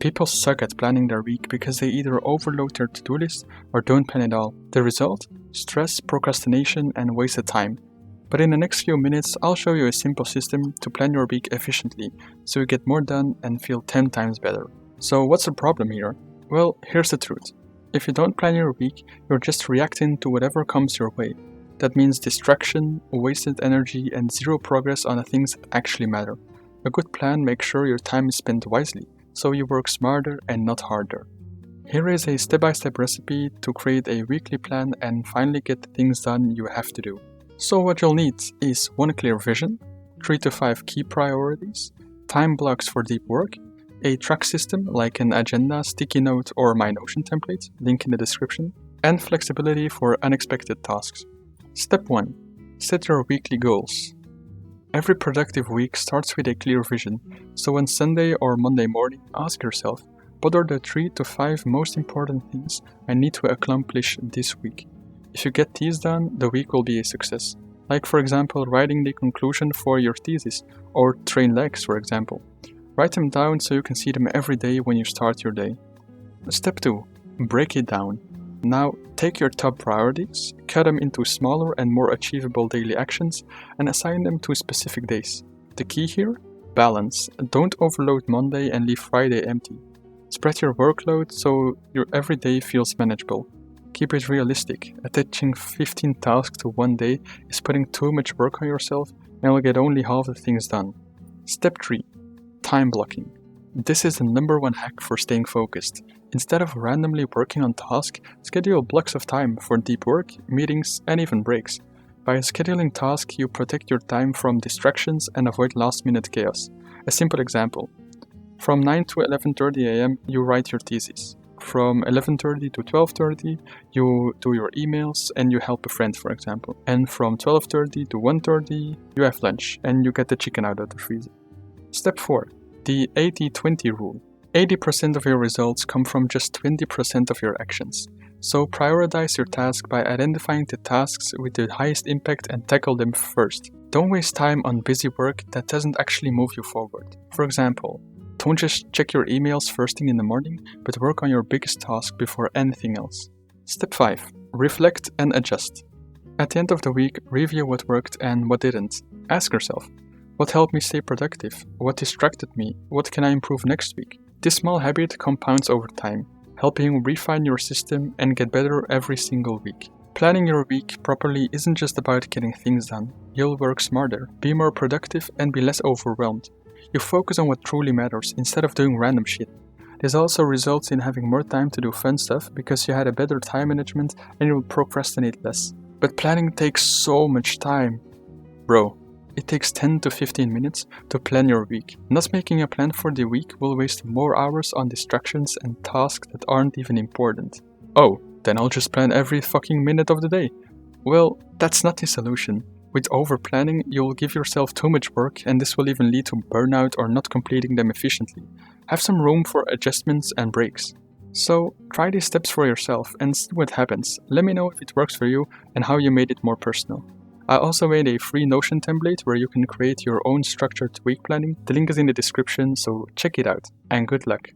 People suck at planning their week because they either overload their to-do list or don't plan at all. The result? Stress, procrastination, and wasted time. But in the next few minutes, I'll show you a simple system to plan your week efficiently, so you get more done and feel 10 times better. So what's the problem here? Well, here's the truth. If you don't plan your week, you're just reacting to whatever comes your way. That means distraction, wasted energy, and zero progress on the things that actually matter. A good plan makes sure your time is spent wisely, so you work smarter and not harder. Here is a step-by-step recipe to create a weekly plan and finally get the things done you have to do. So what you'll need is one clear vision, 3 to 5 key priorities, time blocks for deep work, a track system like an agenda, sticky note, or my Notion template, link in the description, and flexibility for unexpected tasks. Step 1. Set your weekly goals. Every productive week starts with a clear vision, so on Sunday or Monday morning, ask yourself, what are the 3 to 5 most important things I need to accomplish this week? If you get these done, the week will be a success. Like for example, writing the conclusion for your thesis, or train legs for example. Write them down so you can see them every day when you start your day. Step 2. Break it down. Now, take your top priorities, cut them into smaller and more achievable daily actions, and assign them to specific days. The key here? Balance. Don't overload Monday and leave Friday empty. Spread your workload so your every day feels manageable. Keep it realistic. Attaching 15 tasks to one day is putting too much work on yourself and you'll get only half the things done. Step 3. Time blocking. This is the number one hack for staying focused. Instead of randomly working on tasks, schedule blocks of time for deep work, meetings, and even breaks. By scheduling tasks, you protect your time from distractions and avoid last-minute chaos. A simple example. From 9 to 11:30 am, you write your thesis. From 11:30 to 12:30, you do your emails and you help a friend, for example. And from 12:30 to 1:30, you have lunch and you get the chicken out of the freezer. Step 4. The 80-20 rule. 80% of your results come from just 20% of your actions. So prioritize your task by identifying the tasks with the highest impact and tackle them first. Don't waste time on busy work that doesn't actually move you forward. For example, don't just check your emails first thing in the morning, but work on your biggest task before anything else. Step 5. Reflect and adjust. At the end of the week, review what worked and what didn't. Ask yourself, what helped me stay productive? What distracted me? What can I improve next week? This small habit compounds over time, helping you refine your system and get better every single week. Planning your week properly isn't just about getting things done. You'll work smarter, be more productive, and be less overwhelmed. You focus on what truly matters instead of doing random shit. This also results in having more time to do fun stuff because you had a better time management and you'll procrastinate less. But planning takes so much time. Bro, it takes 10 to 15 minutes to plan your week. Not making a plan for the week will waste more hours on distractions and tasks that aren't even important. Oh, then I'll just plan every fucking minute of the day. Well, that's not the solution. With over-planning, you'll give yourself too much work and this will even lead to burnout or not completing them efficiently. Have some room for adjustments and breaks. So, try these steps for yourself and see what happens. Let me know if it works for you and how you made it more personal. I also made a free Notion template where you can create your own structured week planning. The link is in the description, so check it out. And good luck!